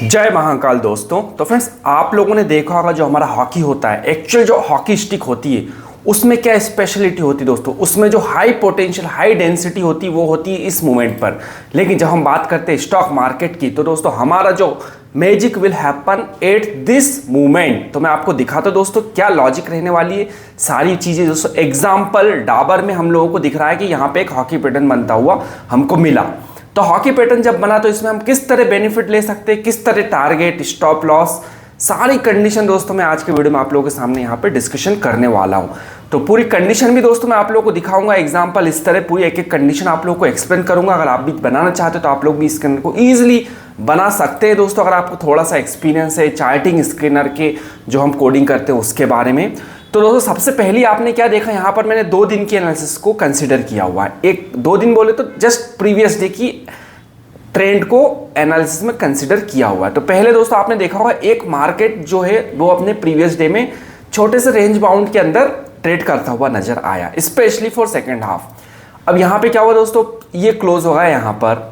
जय महाकाल दोस्तों। तो फ्रेंड्स, आप लोगों ने देखा होगा जो हमारा हॉकी होता है, एक्चुअल जो हॉकी स्टिक होती है उसमें क्या स्पेशलिटी होती है दोस्तों, उसमें जो हाई पोटेंशियल हाई डेंसिटी होती है वो होती है इस मूवमेंट पर। लेकिन जब हम बात करते हैं स्टॉक मार्केट की, तो दोस्तों हमारा जो magic will happen at this movement. तो मैं आपको दिखाता हूं दोस्तों क्या लॉजिक रहने वाली है, सारी चीजें दोस्तों। एग्जाम्पल डाबर में हम लोगों को दिख रहा है कि यहाँ पे एक हॉकी पैटर्न बनता हुआ हमको मिला। तो हॉकी पैटर्न जब बना तो इसमें हम किस तरह बेनिफिट ले सकते हैं, किस तरह टारगेट, स्टॉप लॉस, सारी कंडीशन दोस्तों मैं आज के वीडियो में आप लोगों के सामने यहाँ पे डिस्कशन करने वाला हूँ। तो पूरी कंडीशन भी दोस्तों मैं आप लोगों को दिखाऊंगा, एग्जांपल इस तरह पूरी एक एक कंडीशन आप लोगों को एक्सप्लेन करूंगा। अगर आप भी बनाना चाहते हो तो आप लोग भी स्कैनर को ईजिली बना सकते हैं दोस्तों, अगर आपको थोड़ा सा एक्सपीरियंस है चार्टिंग स्कैनर के जो हम कोडिंग करते हैं उसके बारे में। तो दोस्तों सबसे पहले आपने क्या देखा, यहाँ पर मैंने 2 दिन की एनालिसिस को कंसिडर किया हुआ है। एक 2 दिन बोले तो जस्ट प्रीवियस डे की ट्रेंड को एनालिसिस में कंसिडर किया हुआ है। तो पहले दोस्तों आपने देखा होगा एक मार्केट जो है वो अपने प्रीवियस डे में छोटे से रेंज बाउंड के अंदर ट्रेड करता हुआ नजर आया, स्पेशली फॉर सेकेंड हाफ। अब यहाँ पे क्या हुआ दोस्तों, ये क्लोज हो गया यहाँ पर।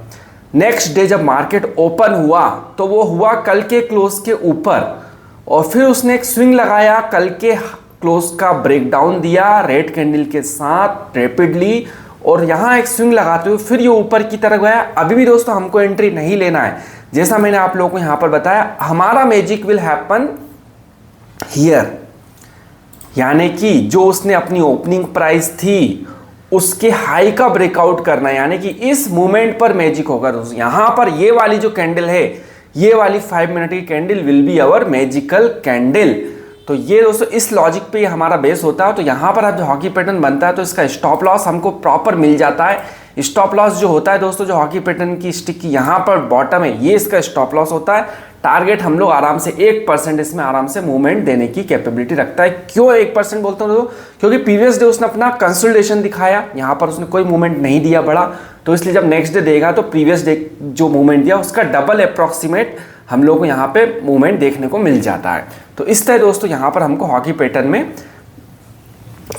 नेक्स्ट डे जब मार्केट ओपन हुआ तो वो हुआ कल के क्लोज के ऊपर, और फिर उसने एक स्विंग लगाया, कल के क्लोज का ब्रेकडाउन दिया रेड कैंडल के साथ रैपिडली, और यहां एक स्विंग लगाते हुए फिर ये ऊपर की तरफ गया। अभी भी दोस्तों हमको एंट्री नहीं लेना है, जैसा मैंने आप लोगों को यहां पर बताया। हमारा मैजिक विल हैपन हियर, यानी कि जो उसने अपनी ओपनिंग प्राइस थी उसके हाई का ब्रेकआउट करना है, यानी कि इस मूवमेंट पर मैजिक होगा दोस्तों। यहां पर ये वाली जो कैंडल है, ये वाली 5 मिनट की candle will be our magical candle. तो ये दोस्तों इस लॉजिक पे हमारा बेस होता है। तो यहाँ पर अब जो हॉकी पैटर्न बनता है तो इसका स्टॉप लॉस हमको प्रॉपर मिल जाता है। स्टॉप लॉस जो होता है दोस्तों, जो हॉकी पैटर्न की स्टिक की यहाँ पर बॉटम है, ये इसका स्टॉप लॉस होता है। टारगेट हम लोग आराम से 1% इसमें आराम से मूवमेंट देने की कैपेबिलिटी रखता है। क्यों 1% बोलते हो दोस्तों, क्योंकि प्रीवियस डे उसने अपना कंसोलिडेशन दिखाया, यहाँ पर उसने कोई मूवमेंट नहीं दिया बड़ा, तो इसलिए जब नेक्स्ट डे देगा तो प्रीवियस डे जो मूवमेंट दिया उसका डबल अप्रॉक्सीमेट हम लोग को यहाँ पे मूवमेंट देखने को मिल जाता है। तो इस तरह दोस्तों यहाँ पर हमको हॉकी पैटर्न में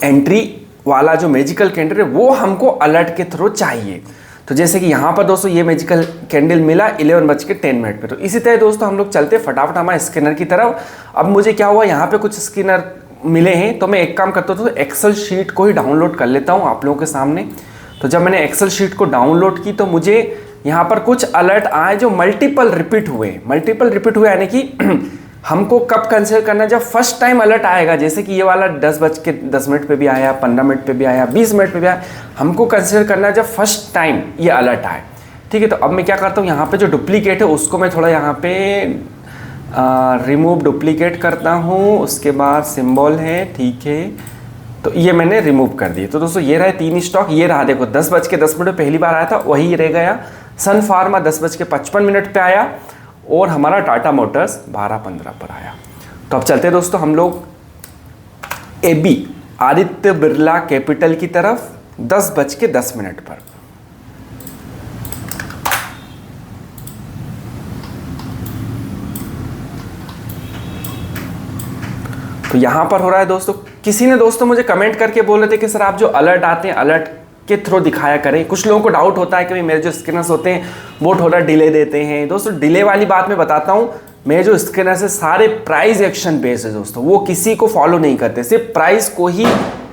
एंट्री वाला जो मैजिकल कैंडल है वो हमको अलर्ट के थ्रू चाहिए। तो जैसे कि यहाँ पर दोस्तों ये मैजिकल कैंडल मिला 11:10 पे। तो इसी तरह दोस्तों हम लोग चलते फटाफट हमारे स्कैनर की तरफ। अब मुझे क्या हुआ, यहाँ पे कुछ स्कैनर मिले हैं, तो मैं एक काम करता हूँ तो एक्सेल शीट को ही डाउनलोड कर लेता हूँ आप लोगों के सामने। तो जब मैंने एक्सेल शीट को डाउनलोड की तो मुझे यहाँ पर कुछ अलर्ट आए जो मल्टीपल रिपीट हुए, यानी कि हमको कब कंसिडर करना है, जब फर्स्ट टाइम अलर्ट आएगा। जैसे कि ये वाला 10:10 पे भी आया, 15 मिनट पे भी आया, 20 मिनट पे भी आया, हमको कंसिडर करना है जब फर्स्ट टाइम ये अलर्ट आए। ठीक है, तो अब मैं क्या करता हूँ, यहाँ पे जो डुप्लीकेट है उसको मैं थोड़ा यहाँ पे रिमूव डुप्लीकेट करता हूँ। उसके बाद सिंबल है, ठीक है, तो ये मैंने रिमूव कर दिए। तो दोस्तों ये रहे 3 स्टॉक, ये रहा देखो 10:10 पहली बार आया था वही रह गया। सन फार्मा 10:55 पे आया, और हमारा टाटा मोटर्स 12:15 पर आया। तो अब चलते दोस्तों हम लोग AB आदित्य बिरला कैपिटल की तरफ 10:10 पर। तो यहां पर हो रहा है दोस्तों, किसी ने दोस्तों मुझे कमेंट करके बोल रहे थे कि सर आप जो अलर्ट आते हैं अलर्ट के थ्रू दिखाया करें। कुछ लोगों को डाउट होता है कि भाई मेरे जो स्कैनर्स होते हैं वो थोड़ा डिले देते हैं। दोस्तों डिले वाली बात मैं बताता हूँ, मेरे जो स्कैनर्स है सारे प्राइस एक्शन बेस्ड है दोस्तों, वो किसी को फॉलो नहीं करते, सिर्फ प्राइस को ही,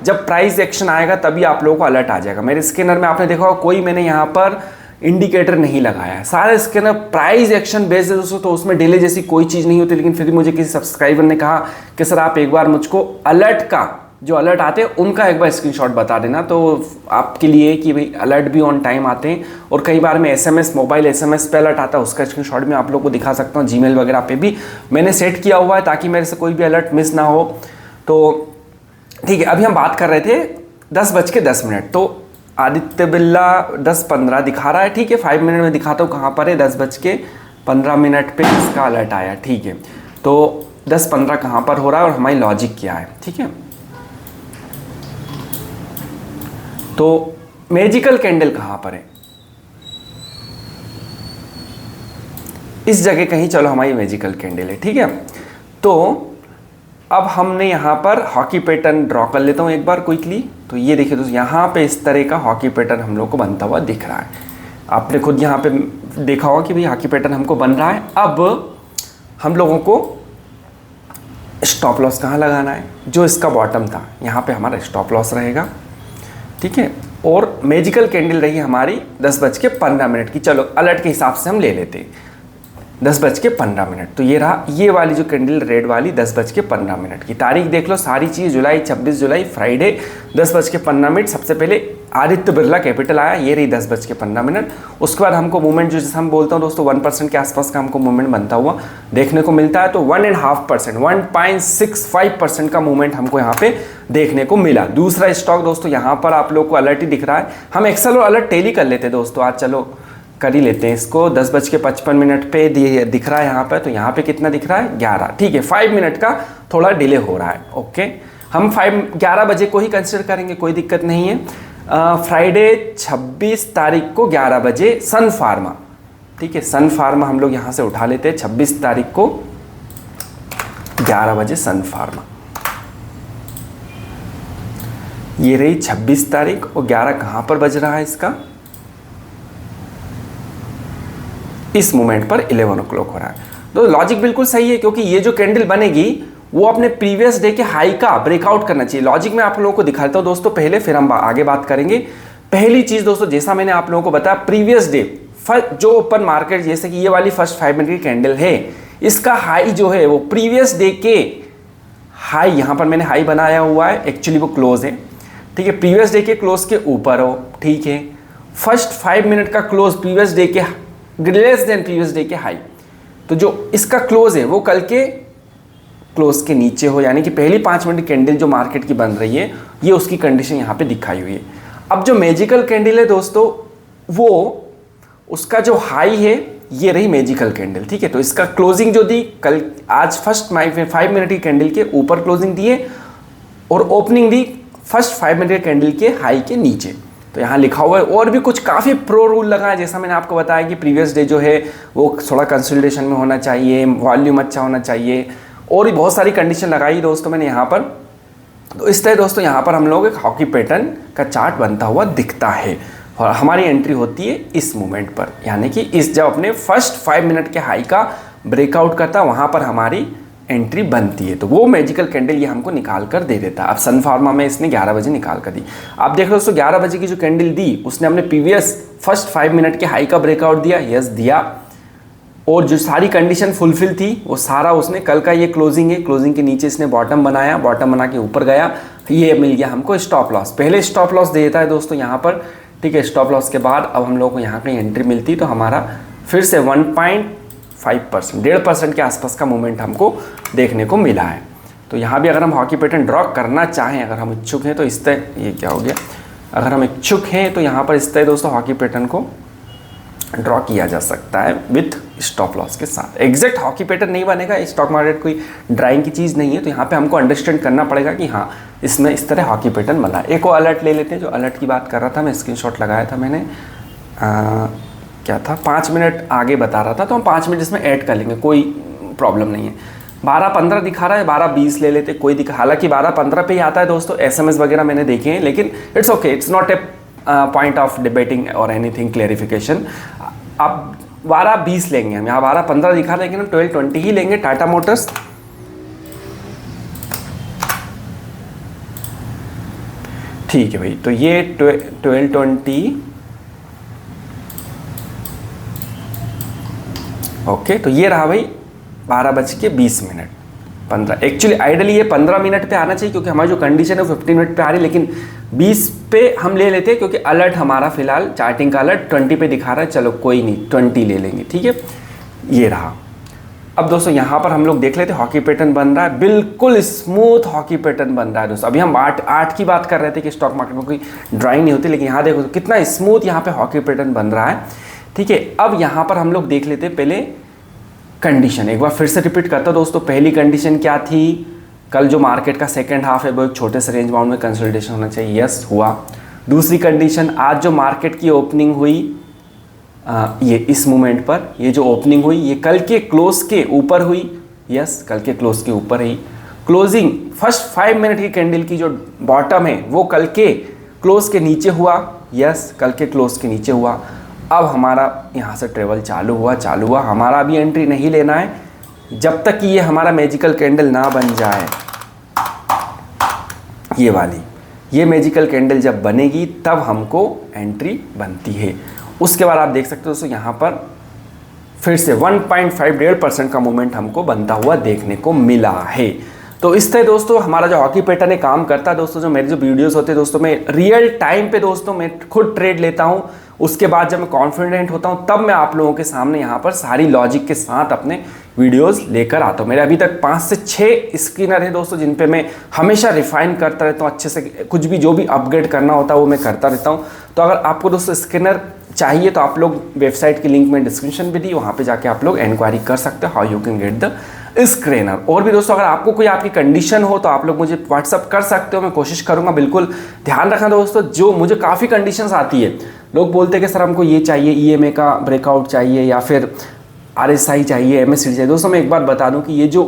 जब प्राइस एक्शन आएगा तभी आप लोगों को अलर्ट आ जाएगा। मेरे स्कैनर में आपने देखा होगा कोई मैंने यहाँ पर इंडिकेटर नहीं लगाया है, सारे स्कैनर प्राइस एक्शन बेस्ड है दोस्तों, तो उसमें डिले जैसी कोई चीज़ नहीं होती। लेकिन फिर भी मुझे किसी सब्सक्राइबर ने कहा कि सर आप एक बार मुझको अलर्ट का जो अलर्ट आते हैं उनका एक बार स्क्रीनशॉट बता देना, तो आपके लिए कि भाई अलर्ट भी ऑन टाइम आते हैं। और कई बार मैं SMS मोबाइल SMS पे अलर्ट आता है, उसका स्क्रीनशॉट मैं आप लोग को दिखा सकता हूँ। जीमेल वगैरह पे भी मैंने सेट किया हुआ है ताकि मेरे से कोई भी अलर्ट मिस ना हो। तो ठीक है, अभी हम बात कर रहे थे 10:10। तो आदित्य बिरला 10:15 दिखा रहा है, ठीक है, 5 मिनट में दिखाता हूँ कहाँ पर है। 10:15 पे इसका अलर्ट आया, ठीक है। तो 10:15 कहाँ पर हो रहा है और हमारी लॉजिक क्या है, ठीक है। तो मैजिकल कैंडल कहां पर है, इस जगह कहीं चलो हमारी मैजिकल कैंडल है, ठीक है। तो अब हमने यहां पर हॉकी पैटर्न ड्रॉ कर लेता हूं एक बार क्विकली। तो ये देखिए दोस्तों यहां पे इस तरह का हॉकी पैटर्न हम लोग को बनता हुआ दिख रहा है। आपने खुद यहां पे देखा होगा कि भाई हॉकी पैटर्न हमको बन रहा है। अब हम लोगों को स्टॉप लॉस कहाँ लगाना है, जो इसका बॉटम था यहाँ पे हमारा स्टॉप लॉस रहेगा, ठीक है। और मैजिकल कैंडल रही हमारी 10:15 की, चलो अलर्ट के हिसाब से हम ले लेते हैं 10:15। तो ये रहा, ये वाली जो कैंडल रेड वाली 10:15 की। तारीख देख लो, सारी चीज़ जुलाई 26 जुलाई फ्राइडे 10:15। सबसे पहले आदित्य बिरला कैपिटल आया, ये रही 10:15। उसके बाद हमको मूवमेंट जो जैसे हम बोलते हैं दोस्तों 1% के आसपास का हमको मूवमेंट बनता हुआ देखने को मिलता है। तो 1.5% 1.65% का मूवमेंट हमको यहाँ पे देखने को मिला। दूसरा स्टॉक दोस्तों यहाँ पर आप लोग को अलर्ट ही दिख रहा है। हम एक्सेल और अलर्ट टेली कर लेते हैं दोस्तों, आज चलो कर ही लेते हैं इसको। 10:55 पे दिख रहा है यहाँ पर, तो यहाँ पे कितना दिख रहा है 11, ठीक है। 5 मिनट का थोड़ा डिले हो रहा है, ओके। हम 11 बजे को ही कंसिडर करेंगे, कोई दिक्कत नहीं है। फ्राइडे 26 तारीख को 11 बजे सन फार्मा, ठीक है। सन फार्मा हम लोग यहाँ से उठा लेते हैं 26 तारीख को 11 बजे सन फार्मा। ये रही 26 तारीख और 11 कहाँ पर बज रहा है इसका, इस मोमेंट पर 11 o'clock हो रहा है। तो लॉजिक बिल्कुल सही है, क्योंकि ये जो कैंडल बनेगी वो अपने प्रीवियस डे के हाई का ब्रेकआउट करना चाहिए। लॉजिक में आप लोगों को दिखाता हूं दोस्तों पहले, फिर हम आगे बात करेंगे। पहली चीज दोस्तों, जैसा मैंने आप लोगों को बताया, प्रीवियस डे जो ओपन मार्केट, जैसे कि ये वाली फर्स्ट 5 मिनट की कैंडल है, इसका हाई जो है वो प्रीवियस डे के हाई, यहां पर मैंने हाई बनाया हुआ है, एक्चुअली वो क्लोज है, ठीक है। प्रीवियस डे के क्लोज के ऊपर हो, ठीक है। फर्स्ट 5 मिनट का क्लोज प्रीवियस डे के लेस देन प्रीवियस डे के हाई, तो जो इसका क्लोज है वो कल के क्लोज के नीचे हो, यानी कि पहली 5 मिनट कैंडल जो मार्केट की बन रही है, ये उसकी कंडीशन यहाँ पे दिखाई हुई है। अब जो मैजिकल कैंडल है दोस्तों, वो उसका जो हाई है, ये रही मैजिकल कैंडल, ठीक है। तो इसका क्लोजिंग जो दी कल, आज फर्स्ट 5 मिनट की कैंडल के ऊपर क्लोजिंग दी है और opening the first 5 minute candle के हाई के नीचे। तो यहाँ लिखा हुआ है, और भी कुछ काफ़ी प्रो रूल लगा है, जैसा मैंने आपको बताया कि प्रीवियस डे जो है वो थोड़ा कंसोलिडेशन में होना चाहिए, वॉल्यूम अच्छा होना चाहिए, और भी बहुत सारी कंडीशन लगाई दोस्तों मैंने यहाँ पर। तो इस तरह दोस्तों यहाँ पर हम लोग एक हॉकी पैटर्न का चार्ट बनता हुआ दिखता है, और हमारी एंट्री होती है इस मोमेंट पर, यानी कि इस जब अपने फर्स्ट 5 मिनट के हाई का ब्रेकआउट करता है वहाँ पर हमारी एंट्री बनती है। तो वो मैजिकल कैंडल ये हमको निकाल कर दे देता है। अब सन फार्मा में इसने 11 बजे निकाल कर दी। आप देख लो दोस्तों 11 बजे की जो कैंडल दी, उसने अपने प्रीवियस फर्स्ट 5 मिनट के हाई का ब्रेकआउट दिया, यस दिया, और जो सारी कंडीशन फुलफिल थी वो सारा उसने, कल का ये क्लोजिंग है, क्लोजिंग के नीचे इसने बॉटम बनाया, बॉटम बना के ऊपर गया, ये मिल गया हमको स्टॉप लॉस। पहले स्टॉप लॉस दे देता है दोस्तों यहाँ पर, ठीक है। स्टॉप लॉस के बाद अब हम लोग को यहाँ कहीं एंट्री मिलती, तो हमारा फिर से 1.5% 1.5% के आसपास का मूवमेंट हमको देखने को मिला है। तो यहाँ भी अगर हम हॉकी पैटर्न ड्रॉ करना चाहें, अगर हम इच्छुक हैं तो इस तरह, ये क्या हो गया, अगर हम इच्छुक हैं तो यहाँ पर इस तरह दोस्तों हॉकी पैटर्न को ड्रॉ किया जा सकता है विथ स्टॉप लॉस के साथ। एग्जैक्ट हॉकी पैटर्न नहीं बनेगा, स्टॉक मार्केट कोई ड्राइंग की चीज़ नहीं है, तो यहाँ पे हमको अंडरस्टैंड करना पड़ेगा कि हाँ इसमें इस तरह हॉकी पैटर्न बना है। एक और अलर्ट ले लेते हैं, जो अलर्ट की बात कर रहा था मैं, स्क्रीनशॉट लगाया था मैंने, क्या था, 5 मिनट आगे बता रहा था, तो हम 5 मिनट इसमें ऐड कर लेंगे, कोई प्रॉब्लम नहीं है। 12:15 दिखा रहा है, 12:20 ले लेते, कोई दिखा, हालांकि 12:15 पे ही आता है दोस्तों, SMS वगैरह मैंने देखे हैं, लेकिन it's okay, it's not a point of debating और एनीथिंग क्लेरिफिकेशन। अब 12:20 लेंगे हम, यहाँ 12:15 दिखा रहे हैं, लेकिन हम 12:20 ही लेंगे। टाटा मोटर्स, ठीक है भाई, तो ये 12:20, ओके। तो ये रहा भाई 12:20, एक्चुअली आइडली ये 15 मिनट पे आना चाहिए, क्योंकि हमारी जो कंडीशन है वो 15 मिनट पे आ रही है, लेकिन 20 पे हम ले लेते हैं, क्योंकि अलर्ट हमारा फिलहाल चार्टिंग का अलर्ट 20 पे दिखा रहा है, चलो कोई नहीं 20 ले लेंगे, ठीक है। ये रहा। अब दोस्तों यहाँ पर हम लोग देख लेते हैं, हॉकी पैटर्न बन रहा है, बिल्कुल स्मूथ हॉकी पैटर्न बन रहा है दोस्तों। अभी हम 8 की बात कर रहे थे कि स्टॉक मार्केट में कोई ड्राइंग नहीं होती, लेकिन यहाँ देखो तो कितना स्मूथ यहाँ पे हॉकी पैटर्न बन रहा है, ठीक है। अब यहाँ पर हम लोग देख लेते हैं पहले कंडीशन, एक बार फिर से रिपीट करता दोस्तों। पहली कंडीशन क्या थी, कल जो मार्केट का सेकंड हाफ है वो एक छोटे से रेंज बाउंड में कंसोलिडेशन होना चाहिए, यस हुआ। दूसरी कंडीशन, आज जो मार्केट की ओपनिंग हुई ये इस मोमेंट पर, ये जो ओपनिंग हुई ये कल के क्लोज के ऊपर हुई, यस कल के क्लोज के ऊपर ही। क्लोजिंग फर्स्ट 5 मिनट की कैंडल की जो बॉटम है वो कल के क्लोज के नीचे हुआ, यस कल के क्लोज के नीचे हुआ। अब हमारा यहाँ से ट्रेवल चालू हुआ, हमारा अभी एंट्री नहीं लेना है, जब तक कि ये हमारा मैजिकल कैंडल ना बन जाए, ये वाली, ये मैजिकल कैंडल जब बनेगी तब हमको एंट्री बनती है। उसके बाद आप देख सकते हो दोस्तों यहाँ पर फिर से 1.5% का मूवमेंट हमको बनता हुआ देखने को मिला है। तो इस तरह दोस्तों हमारा जो हॉकी पैटर्न है काम करता है दोस्तों। जो मेरे जो वीडियोस होते हैं दोस्तों, मैं रियल टाइम पे दोस्तों मैं खुद ट्रेड लेता हूँ। उसके बाद जब मैं कॉन्फिडेंट होता हूँ तब मैं आप लोगों के सामने यहाँ पर सारी लॉजिक के साथ अपने वीडियोस लेकर आता हूँ। मेरे अभी तक 5 से 6 स्क्रीनर है दोस्तों जिन पे मैं हमेशा रिफाइन करता रहता हूँ, अच्छे से कुछ भी जो भी अपग्रेड करना होता है वो मैं करता रहता हूँ। तो अगर आपको दोस्तों स्क्रीनर चाहिए तो आप लोग वेबसाइट की लिंक में डिस्क्रिप्शन में दी, वहाँ पे जाके आप लोग इंक्वायरी कर सकते हो how you can get the screener. और भी दोस्तों अगर आपको कोई आपकी कंडीशन हो तो आप लोग मुझे व्हाट्सअप कर सकते हो, मैं कोशिश करूँगा। बिल्कुल ध्यान रखना दोस्तों, जो मुझे काफ़ी कंडीशंस आती है, लोग बोलते हैं कि सर हमको ये चाहिए, EMA का ब्रेकआउट चाहिए या फिर RSI चाहिए, MACD चाहिए। दोस्तों मैं एक बात बता दूं कि ये जो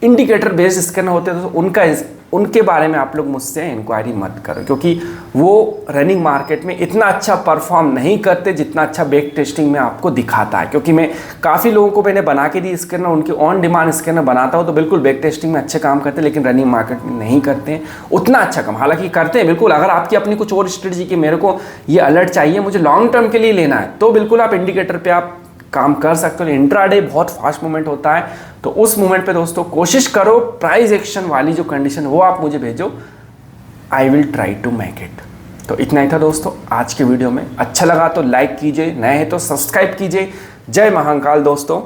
इंडिकेटर बेस्ड स्कैनर होते हैं दोस्तों उनके बारे में आप लोग मुझसे इंक्वायरी मत करो, क्योंकि वो रनिंग मार्केट में इतना अच्छा परफॉर्म नहीं करते जितना अच्छा बैक टेस्टिंग में आपको दिखाता है। क्योंकि मैं काफ़ी लोगों को मैंने बना के दी स्कैनर, उनकी ऑन डिमांड स्कैनर बनाता हूँ तो बिल्कुल बैक टेस्टिंग में अच्छे काम करते हैं, लेकिन रनिंग मार्केट में नहीं करते हैं उतना अच्छा काम। हालांकि करते हैं बिल्कुल। अगर आपकी अपनी कुछ और स्ट्रेटजी की मेरे को ये अलर्ट चाहिए, मुझे लॉन्ग टर्म के लिए लेना है, तो बिल्कुल आप इंडिकेटर पर आप काम कर सकते हो। इंट्राडे बहुत फास्ट मूवमेंट होता है, तो उस मूवमेंट पे दोस्तों कोशिश करो प्राइस एक्शन वाली जो कंडीशन वो आप मुझे भेजो, I will try to make it. तो इतना ही था दोस्तों आज के वीडियो में। अच्छा लगा तो लाइक कीजिए, नए हैं तो सब्सक्राइब कीजिए। जय महाकाल दोस्तों।